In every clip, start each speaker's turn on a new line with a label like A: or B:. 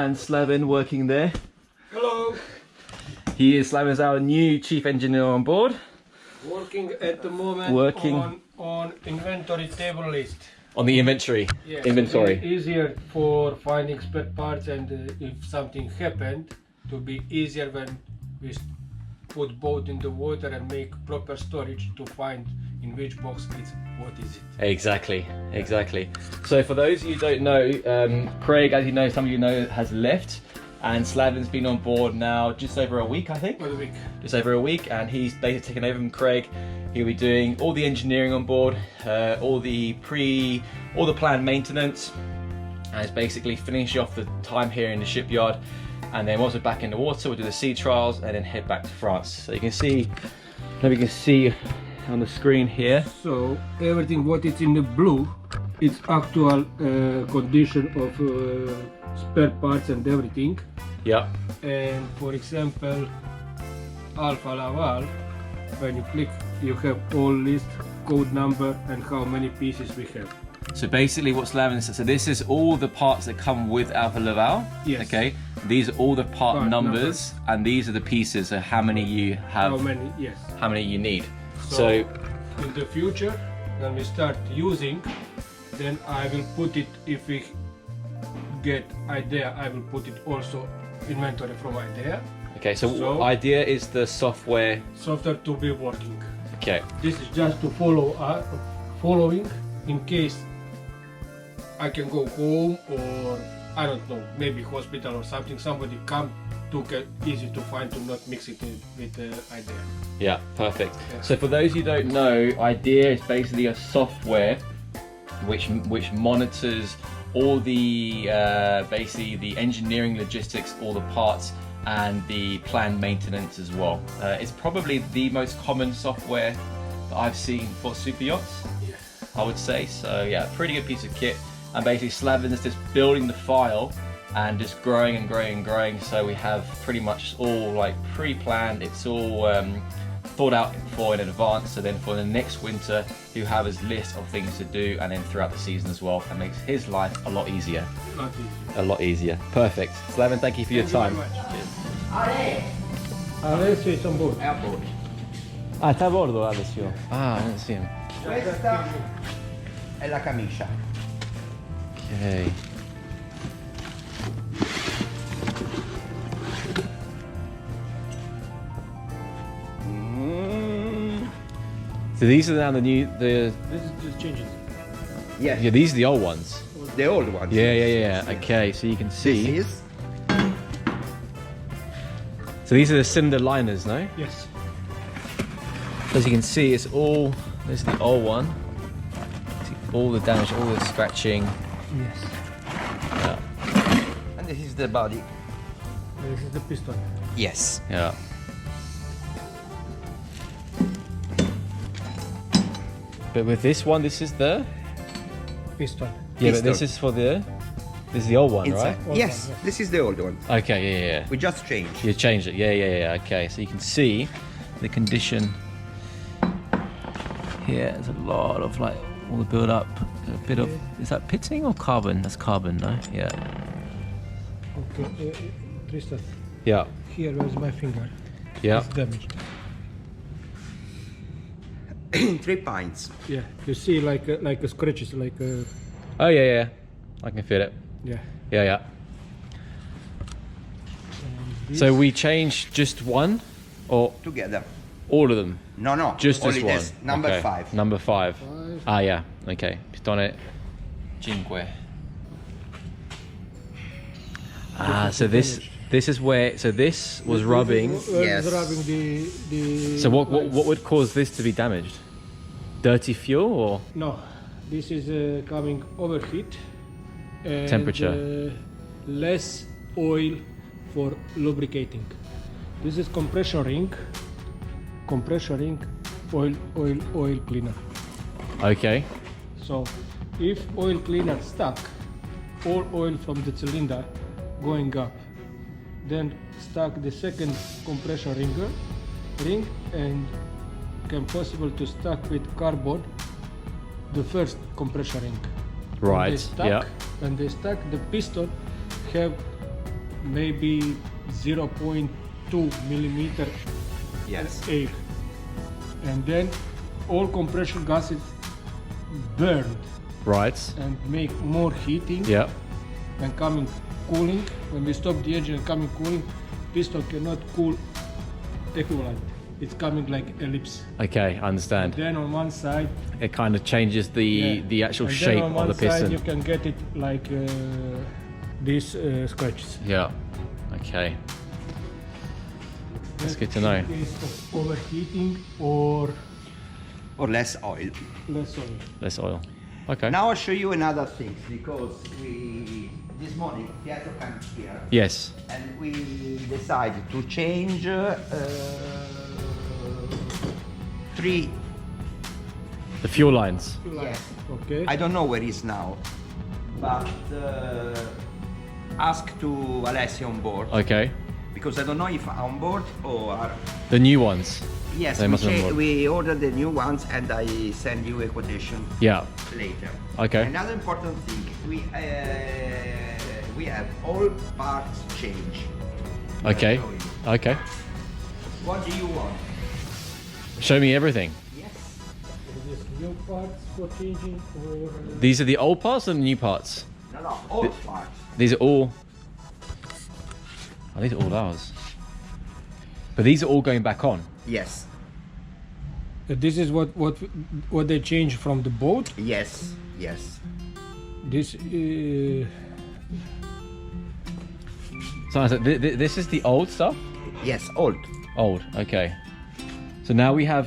A: and Slaven working there.
B: Hello.
A: Slaven's our new chief engineer on board.
B: Working at the moment on inventory table list.
A: On the inventory.
B: Yes,
A: inventory.
B: Easier for finding spare parts, and if something happened, to be easier when we put boat in the water and make proper storage to find in which box it's what is it.
A: Exactly. So for those of you who don't know, Craig, as you know, some of you know, has left, and Slaven's been on board now just over a week, I think. Just over a week, and he's basically taken over from Craig. He'll be doing all the engineering on board, all the planned maintenance, and it's basically finishing off the time here in the shipyard. And then once we're back in the water, we'll do the sea trials and then head back to France. So you can see, maybe you can see on the screen here.
B: So everything what is in the blue, it's actual condition of spare parts and everything.
A: Yeah.
B: And for example, Alfa Laval, when you click, you have all list, code number, and how many pieces we have.
A: So basically what Slaven said, so this is all the parts that come with Alfa Laval.
B: Yes.
A: Okay. These are all the part numbers, and these are the pieces, so how many you have.
B: How many, yes.
A: How many you need.
B: So in the future, when we start using, then I will put it, if we get idea, I will put it also inventory from idea.
A: Okay, so idea is the software.
B: Software to be working.
A: Okay.
B: This is just to following in case I can go home, or I don't know, maybe hospital or something. Somebody come to get easy to find, to not mix it with idea.
A: Yeah, perfect. Yeah. So for those who don't know, idea is basically a software which monitors all the basically the engineering, logistics, all the parts, and the planned maintenance as well. It's probably the most common software that I've seen for super yachts, I would say. So yeah, pretty good piece of kit. And basically Slaven is just building the file and just growing and growing and growing. So we have pretty much all like pre-planned. It's all thought out for in advance. So then for the next winter, he'll have his list of things to do, and then throughout the season as well. That makes his life a lot easier. A lot easier. Perfect. Slaven, thank you for your time.
B: Alessio is on board.
C: Airboard.
A: Ah, está a bordo, Alessio. Ah, I didn't see him.
C: Questa è la camicia.
A: Okay. So these are now the new,
B: This is just changes.
C: Yes.
A: yeah, these are the old ones.
C: The old ones.
A: Yeah. Okay, so you can see.
C: This is.
A: So these are the cylinder liners, no?
B: Yes.
A: As you can see, it's all, this is the old one. See all the damage, all the scratching.
B: Yes.
A: Yeah.
C: And this is the body.
B: This is the piston.
C: Yes.
A: Yeah. But with this one, this is the...
B: Piston.
A: Yeah, but this is for the... This is the old one,
C: Inside.
A: right?
C: Yes, this is the old one.
A: Okay, yeah.
C: We just changed.
A: You changed it, yeah. Okay, so you can see the condition here. There's a lot of like all the build up, a bit of, is that pitting or carbon? That's carbon, no? Yeah.
B: Okay, Tristan.
A: Yeah.
B: Here, where's my finger?
A: Yeah.
B: It's damaged.
C: 3 pints.
B: Yeah, you see like a scratches, like a...
A: Oh yeah. I can feel it.
B: Yeah.
A: Yeah. So we changed just one, or
C: Together.
A: all of them?
C: No.
A: Just
C: only
A: this one.
C: Number
A: Okay.
C: 5.
A: Number 5. Ah yeah. Okay. Pistone 5. Ah, so this is where, so this was rubbing.
C: Yes.
B: Rubbing the...
A: So what would cause this to be damaged? Dirty fuel or?
B: No, this is coming overheat. And,
A: Temperature.
B: Less oil for lubricating. This is compression ring, oil cleaner.
A: Okay.
B: So if oil cleaner stuck, all oil from the cylinder going up, then stuck the second compression ring, and can possible to stuck with cardboard the first compression ring.
A: Right.
B: When they stuck, the piston have maybe 0.2 millimeter
C: Yes.
B: air, and then all compression gases burned
A: Right.
B: and make more heating
A: Yeah.
B: and coming cooling. When we stop the engine and coming cooling, piston cannot cool equivalent. It's coming like ellipse.
A: Okay, I understand.
B: Then on one side,
A: It kind of changes the actual
B: and
A: shape
B: then on
A: of
B: one
A: the piston.
B: side you can get it like these scratches.
A: Yeah. Okay. That's good to know.
B: In case of overheating or
C: Or less oil.
B: less oil.
A: Less oil. Okay.
C: Now I'll show you another thing because this morning Pietro came here
A: Yes.
C: and we decided to change 3.
A: The fuel lines.
C: Yes.
B: Okay.
C: I don't know where he is now, but ask to Alessia on board
A: Okay.
C: because I don't know if on board or
A: The new ones.
C: yes,
A: They must be on board.
C: we ordered the new ones and I send you a quotation
A: Yeah.
C: later.
A: Okay.
C: Another important thing, we have all parts change.
A: Okay.
C: I'll show you.
A: Okay.
C: What do you want?
A: Show me everything.
C: Yes.
B: Is this new parts for changing or
A: These are the old parts or the new parts?
C: No, all parts.
A: These are all. Oh, these are all ours. But these are all going back on.
C: Yes.
B: this is what they change from the boat.
C: Yes. Yes.
B: This
A: So this is the old stuff.
C: Yes. Old.
A: Old. Okay. So now we have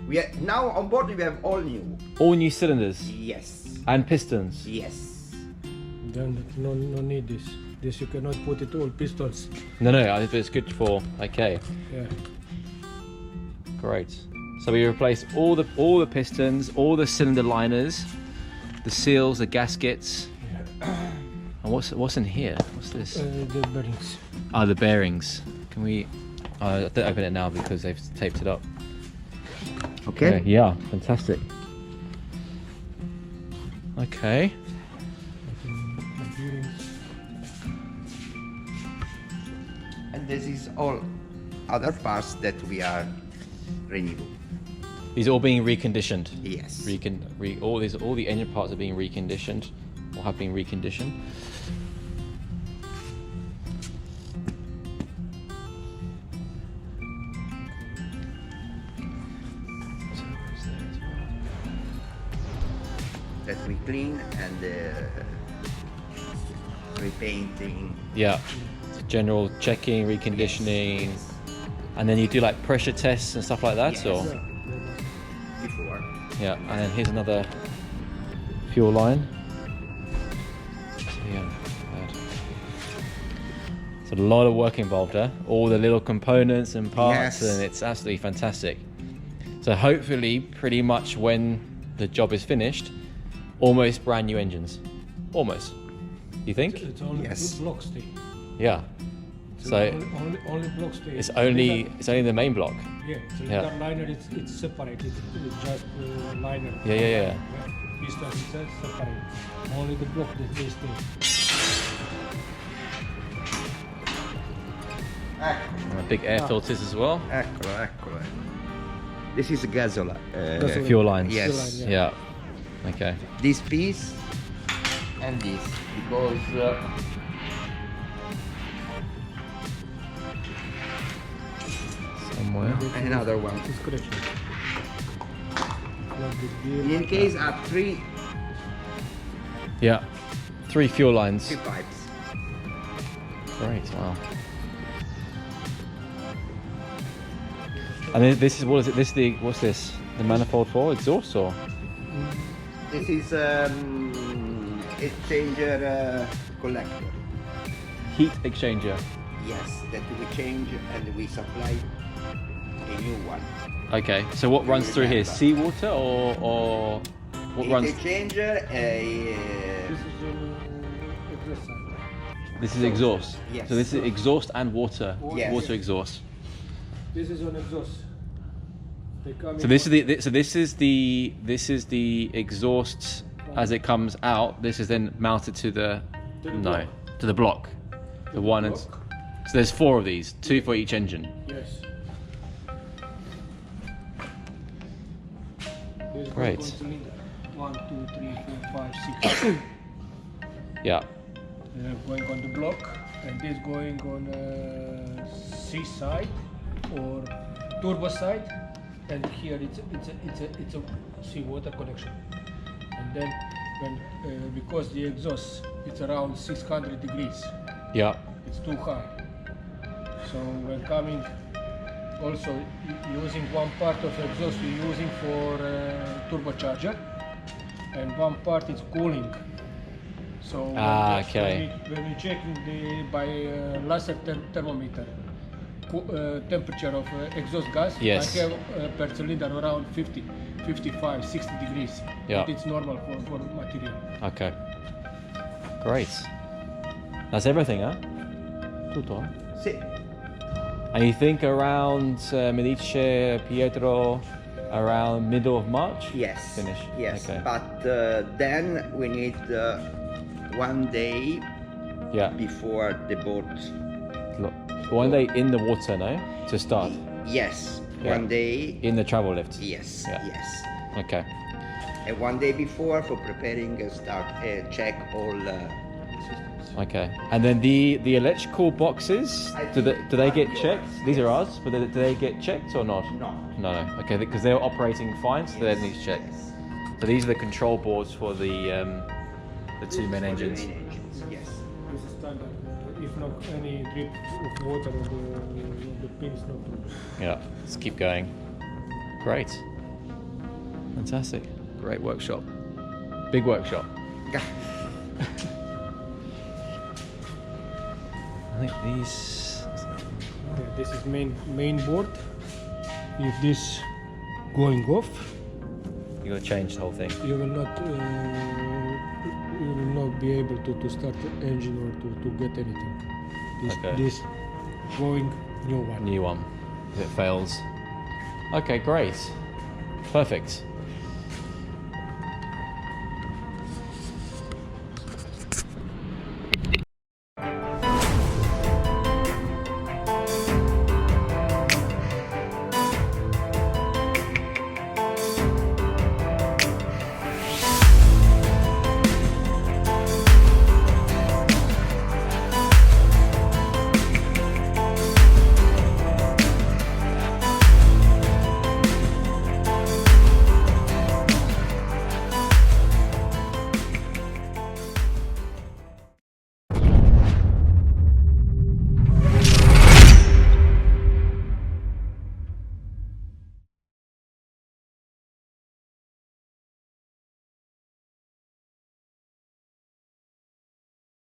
C: We are, now on board we have all new.
A: all new cylinders
C: Yes.
A: and pistons.
C: Yes.
B: then no need this. This you cannot put it all pistons.
A: No, it's good for. Okay.
B: Yeah.
A: Great. So we replace all the pistons, all the cylinder liners, the seals, the gaskets. And what's in here? What's this?
B: The bearings.
A: Ah, the bearings. Can we? Don't open it now because they've taped it up.
C: Okay.
A: Yeah. Fantastic. Okay.
C: And this is all other parts that we are renewing.
A: These are all being reconditioned.
C: Yes.
A: All the engine parts are being reconditioned, or have been reconditioned.
C: That we clean and repainting.
A: Yeah. General checking, reconditioning,
C: Yes.
A: and then you do like pressure tests and stuff like that.
C: Yes.
A: Or
C: Before.
A: yeah, and then here's another fuel line. So, yeah, bad. So a lot of work involved there. All the little components and parts,
C: Yes.
A: and it's absolutely fantastic. So hopefully, pretty much when the job is finished, almost brand new engines. Almost. You think?
B: It's only
C: Yes.
B: block stay.
A: Yeah. So
B: only block stay.
A: it's only the main block.
B: Yeah.
A: Yeah.
B: The liner it's separated. It's just liner.
A: Yeah.
B: Piston is separate. Only the block that they stay.
C: Ecco,
A: And big air filters as well.
C: eccolo. This is gasoline.
B: Gasoline.
A: Fuel lines.
C: Yes.
B: Fuel line,
A: Yeah. Okay.
C: This piece and this because
A: Somewhere.
C: another one.
B: It's correct. Like this gear.
C: In case are three
A: Yeah. 3 fuel lines.
C: pipes.
A: Great. Wow. And then this is what is it? What's this? The manifold for exhaust or?
C: This is exchanger collector.
A: Heat exchanger.
C: Yes, that we change and we supply a new one.
A: Okay. So what runs through here? Seawater or what
C: Heat
A: runs?
C: exchanger,
B: This is exhaust side.
A: This is exhaust.
C: Yes.
A: So this is exhaust and water.
C: Yes.
A: Water exhaust.
B: This is on exhaust. They come
A: So
B: in
A: this is the exhaust as it comes out. This is then mounted to the
B: To the block.
A: to the block. The one and so there's 4 of these, 2 for each engine.
B: Yes. There's
A: Great.
B: 1, 2, 3, 4, 5, 6.
A: Yeah.
B: Going on the block, and this going on C side or turbo side, and here it's a seawater connection. And then when because the exhaust it's around 600 degrees,
A: Yeah.
B: it's too high. So when coming, also using one part of exhaust we're using for turbocharger, and one part is cooling. So
A: okay.
B: when we checking by laser thermometer temperature of exhaust gas,
A: Yes.
B: I have per cylinder around 50, 55, 60 degrees.
A: Yeah.
B: But it's normal for material.
A: Okay. Great. That's everything, huh? Tutto.
C: Sì.
A: And you think around Medici, Pietro, around middle of March?
C: Yes.
A: Finish.
C: Yes.
A: Okay.
C: But then we need 1 day
A: Yeah.
C: before the boat.
A: Look, 1 day in the water, no? To start.
C: Yes.
A: Yeah.
C: 1 day.
A: In the travel lift.
C: Yes.
A: Yeah.
C: Yes.
A: Okay.
C: And 1 day before for preparing start check all systems.
A: Okay. And then the electrical boxes, do they get
C: yours.
A: checked? These are ours, but do they get checked or not?
C: No.
A: No. Okay, because they're operating fine, so they need to check.
C: Yes.
A: So these are the control boards for the 2 main engines.
C: For the main engines. Yes.
B: This is standard. If not any drip of water on the pins, no problem.
A: Yeah. Let's keep going. Great. Fantastic. Great workshop. Big workshop. I think these.
B: Yeah, this is main board. If this going off,
A: You're gonna change the whole thing.
B: you will not be able to start the engine or to get anything.
A: Okay.
B: This going new one.
A: New one. If it fails. Okay, great. Perfect.